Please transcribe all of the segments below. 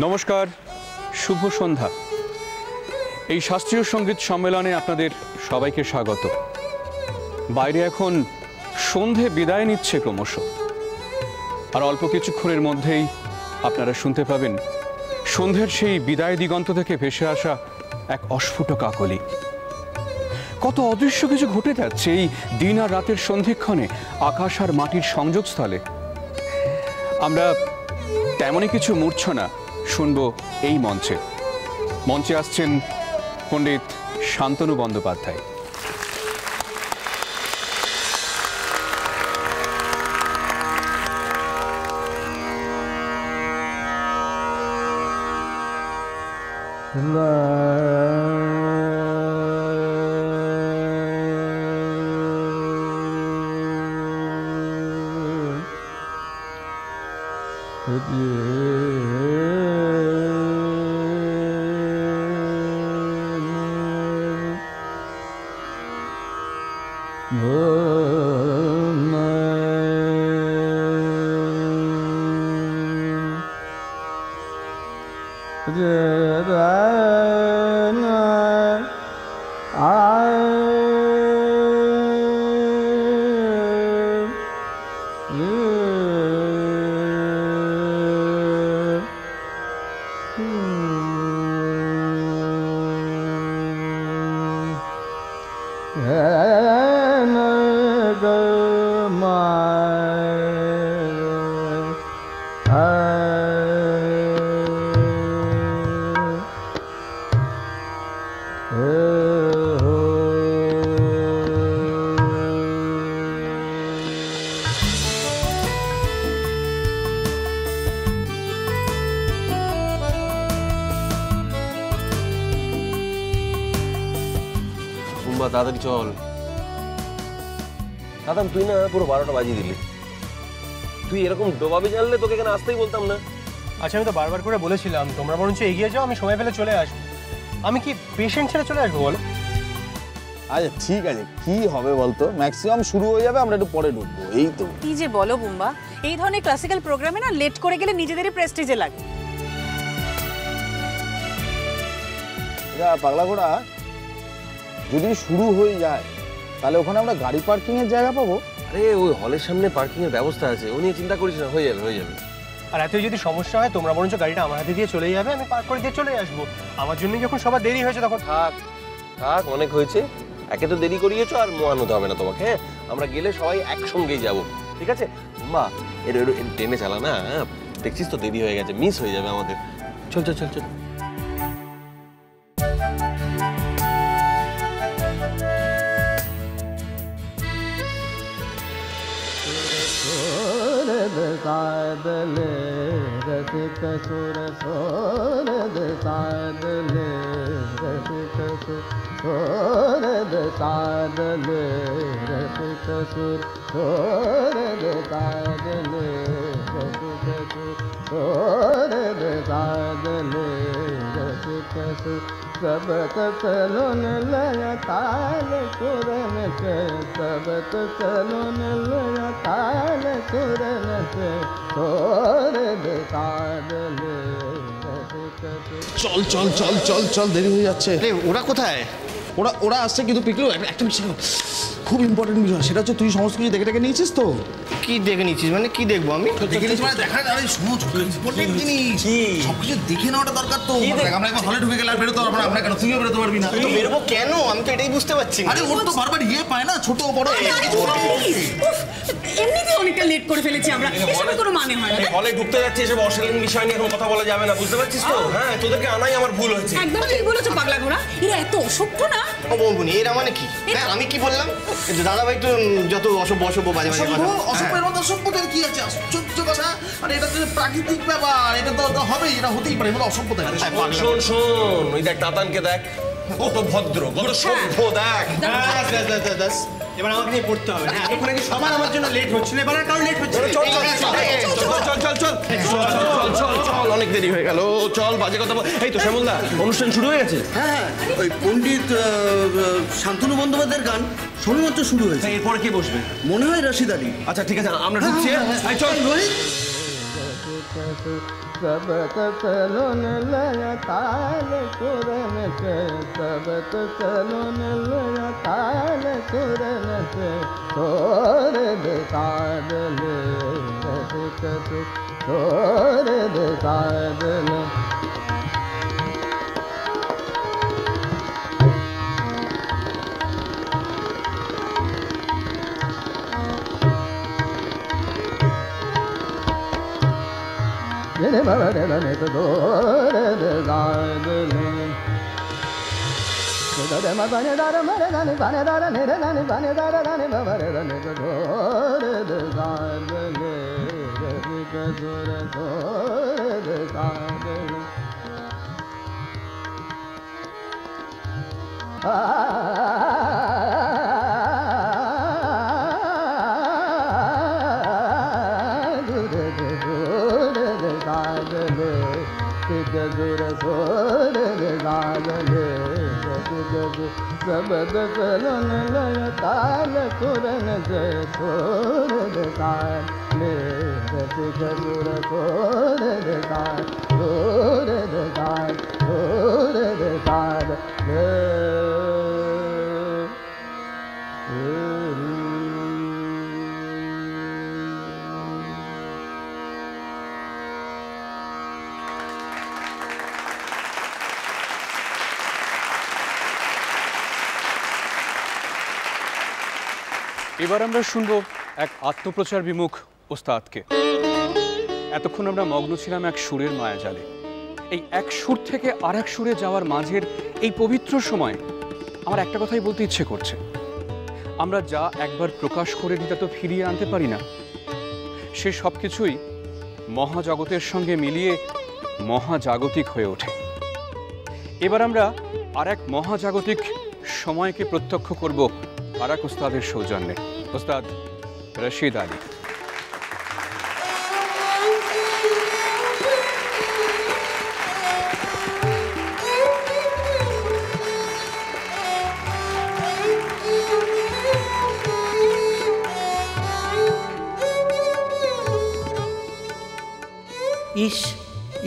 নমস্কার, শুভ সন্ধ্যা। এই শাস্ত্রীয় সঙ্গীত সম্মেলনে আপনাদের সবাইকে স্বাগত। বাইরে এখন সন্ধে বিদায় নিচ্ছে ক্রমশ, আর অল্প কিছুক্ষণের মধ্যেই আপনারা শুনতে পাবেন সন্ধ্যের সেই বিদায় দিগন্ত থেকে ভেসে আসা এক অস্ফুট কাকলি। কত অদৃশ্য কিছু ঘটে যাচ্ছে এই দিন আর রাতের সন্ধিক্ষণে আকাশ আর মাটির সংযোগস্থলে। আমরা তেমনই কিছু মূর্ছনা শুনব এই মঞ্চে। মঞ্চে আসছেন পণ্ডিত শান্তনু বন্দ্যোপাধ্যায়। তাড়াতাড়ি চল। দাদা তুই না পুরো 12টা বাজিয়ে দিলি। তুই এরকম ডোবাবি জানলে তোকে এখানে আসতেই বলতাম না। আচ্ছা আমি তো বারবার করে বলেছিলাম তোমরা বরঞ্চ এগিয়ে যাও, আমি সময় পেলে চলে আসবো। আমি কি পেশেন্ট ছেড়ে চলে আসবো বলো? আচ্ছা ঠিক আছে, কি হবে বলতো, ম্যাক্সিমাম শুরু হয়ে যাবে, আমরা একটু পরে ঢুকবো। এই তো কি যে বলো বুম্বা, এই ধরনের ক্লাসিক্যাল প্রোগ্রামে না লেট করে গেলে নিজেদেরই প্রেস্টিজে লাগে। পাগলা ঘোড়া যদি শুরু হয়ে যায় তাহলে ওখানে আমরা গাড়ি পার্কিং এর জায়গা পাবো? আরে ওই হলের সামনে পার্কিং এর ব্যবস্থা আছে, ও নিয়ে চিন্তা করিস না, হয়ে যাবে হয়ে যাবে। আর এত যদি সমস্যা হয় তোমরা বরঞ্চ গাড়িটা আমার হাতে দিয়ে চলে যাবে, আমি পার্ক করে দিয়ে চলে আসবো। আমার জন্য যখন সবার দেরি হয়েছে তখন থাক থাক, অনেক হয়েছে। একে তো দেরি করিয়েছো, আর মোয়ান হতে হবে না তোমাকে। হ্যাঁ, আমরা গেলে সবাই একসঙ্গেই যাব, ঠিক আছে? মা এর ট্রেনে চালা না, দেখছিস তো দেরি হয়ে গেছে, মিস হয়ে যাবে আমাদের। চল চল চল চল। सादले रसिक सुर सोरद सादले रसिक सुर सोरद सादले रसिक सुर सोरद सादले रसिक सुर सोरद सादले रसिक सुर सबत चलन लय ताल सुरन से सबत चलन लय ताल सुरन से सोरद सादले চল চল চল চল চল, দেরি হয়ে যাচ্ছে। ওরা কোথায়? ওরা আসছে, কিন্তু পিকলু একটা বিষয় খুব ইম্পর্টেন্ট বিষয়, সেটা হচ্ছে তুই সমস্ত কিছু দেখে দেখে নিয়েছিস তো? কি দেখে নিয়েছিস মানে? কি দেখবো আমি? দেখে নিয়েছিস মানে দেখা যায় ইম্পর্টেন্ট জিনিস, সবকিছু দেখে নেওয়াটা দরকার তো। আমরা একবার হলে ঢুকে গেলে আর বেরোতে পারবো না। আমরা কেন, তুইও বেরোতে পারবি না? বেরোবো কেন? আমি তো এটাই বুঝতে পারছি না। আরে ওর তো বারবার ইয়ে পায় না, ছোট বড়। এমনিতেই অনেকটা লেট করে ফেলেছি আমরা, এসবের কোনো মানে হয় না। হলে ঢুকতে যাচ্ছি, এসব অশ্লীল বিষয় নিয়ে এখন কথা বলা যাবে না, বুঝতে পারছিস তো? হ্যাঁ, তোদেরকে আনাই আমার ভুল হয়েছে। একদম ঠিক বলেছো পাগলা ঘোড়া, এরা এত অসভ্য না। ও বলবুনি এরা মানে কি? হ্যাঁ আমি কি বললাম? দাদা ভাই তো যত অসভ্য অসভ্য বাজে বাজে কথা। অসভ্যের মধ্যে অসভ্যতার কি আছে? আশ্চর্য কথা। আরে এটা তো প্রাকৃতিক ব্যাপার, এটা তো হবেই, এটা হতেই পারে, এগুলো অসভ্যতা। শোন শোন, ওই দেখ তাতানকে দেখ, কত ভদ্র, কত সভ্য, দেখ। এবার আমাকে নিয়ে পড়তে হবে না। এতক্ষণ আগে সবার আমার জন্য লেট হচ্ছিল, এবার আর কারণ লেট হচ্ছে না। চল চল চল চল চল চল, অনেক দেরি হয়ে গেল, চল বাজে কথা বল। এই তো শ্যামলদা, অনুষ্ঠান শুরু হয়ে গেছে। হ্যাঁ, ওই পণ্ডিত শান্তনু বন্দ্যোপাধ্যায়ের গান সবেমাত্র শুরু হয়েছে। এরপরে কে বসবে? মনে হয় রশিদ আলী। আচ্ছা ঠিক আছে, আমরা ঢুকছি। এই চল রোহিত। सबत चलन लय ताल सुरन से, सबत चलन लय ताल सुरन से, छोर दे साधन रसिक छोर दे साधन। बाबा रे ने तो दोर दे गादले दे मा बने दार मरे दाने बने दार ने रे दाने बने दार दाने बाबा रे ने तो दोर दे गादले रसिक सुर दोर दे गादले। गजुर सोर गागले सबद चलन लय ताल सुरन से, सोर गाले गजुर सोर गाल सोर गाल सोर गाल। এবার আমরা শুনবো এক আত্মপ্রচার বিমুখ ওস্তাদকে। এতক্ষণ আমরা মগ্ন ছিলাম এক সুরের মায়াজালে। এই এক সুর থেকে আর এক সুরে যাওয়ার মাঝের এই পবিত্র সময় আমার একটা কথাই বলতে ইচ্ছে করছে, আমরা যা একবার প্রকাশ করে দিতে তো ফিরিয়ে আনতে পারি না, সে সব কিছুই মহাজগতের সঙ্গে মিলিয়ে মহাজাগতিক হয়ে ওঠে। এবার আমরা আর এক মহাজাগতিক সময়কে প্রত্যক্ষ করব আর এক ওস্তাদের সৌজন্যে, ওস্তাদ রশিদ আলী।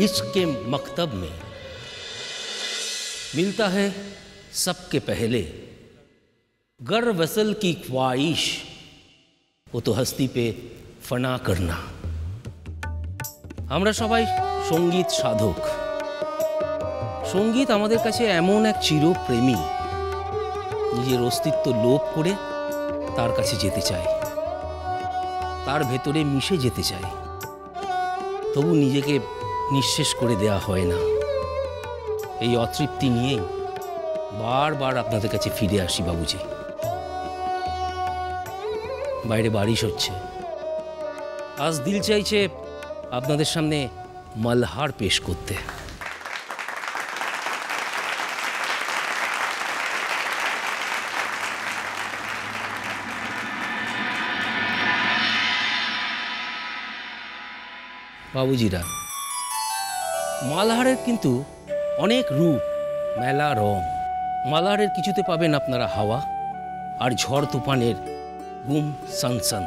इश्क के मकतब में मिलता है सबके पहले, गर वसल की ख्वाहिश वो तो हस्ती पे फना करना। আমরা সবাই সঙ্গীত সাধক। সঙ্গীত আমাদের কাছে এমন এক চিরপ্রেমী, নিজের অস্তিত্ব লোপ করে তার কাছে যেতে চায়, তার ভেতরে মিশে যেতে চায়, তবু নিজেকে নিঃশেষ করে দেয়া হয় না। এই অতৃপ্তি নিয়েই বারবার আপনাদের কাছে ফিরে আসি বাবুজি। বাইরে বারিশ হচ্ছে, আজ দিল চাইছে আপনাদের সামনে মালহার পেশ করতে। বাবুজিরা, মালহারের কিন্তু অনেক রূপ, মেলা রং। মালহারের কিছুতে পাবেন আপনারা হাওয়া আর ঝড় তুফানের গুম সানসান।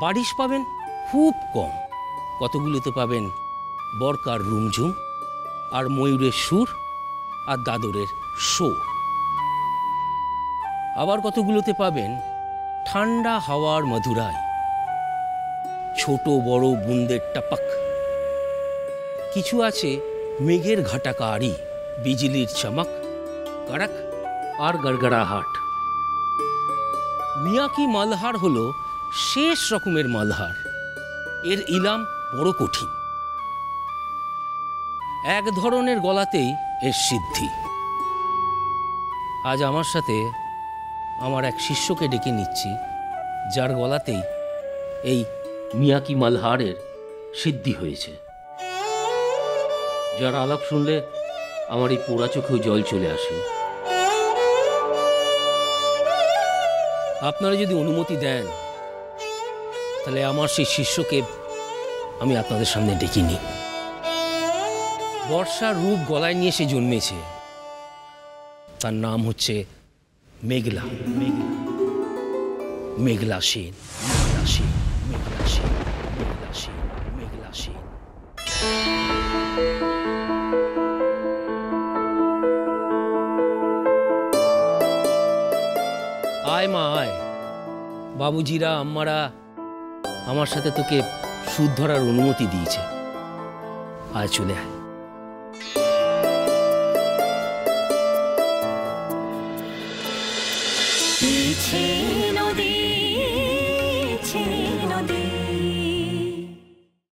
বারিশ পাবেন খুব কম, কতগুলোতে পাবেন বরকার রুমঝুম আর ময়ূরের সুর আর দাদরের শো। আবার কতগুলোতে পাবেন ঠান্ডা হাওয়ার মধুরায়, ছোট বড় বুন্দের টপক। কিছু আছে মেঘের ঘাটাকারি, বিজলির চমক, কড়ক আর গড়গড়াহাট। মিয়াকি মালহার হলো শেষ রকমের মালহার। এর ইলাম বড় কঠিন, এক ধরনের গলাতেই এর সিদ্ধি। আজ আমার সাথে আমার এক শিষ্যকে ডেকে নিচ্ছি, যার গলাতেই এই মিয়াকি মালহারের সিদ্ধি হয়েছে, যার আলাপ শুনলে আমার এই পোড়া চোখেও জল চলে আসে। আপনারা যদি অনুমতি দেন তাহলে আমার সেই শিষ্যকে আমি আপনাদের সামনে ডেকে নিই। বর্ষার রূপ গলায় নিয়ে সে জন্মেছে, তার নাম হচ্ছে মেঘলা। মেঘলা সেন, মেঘলা সেন, মেঘলা সেন, মেঘলা সেন, মেঘলা সেন। আয় মা আয়, বাবুজিরা আম্মারা আমার সাথে তোকে সুদ ধরার অনুমতি দিয়েছে। আয় চলে আয়।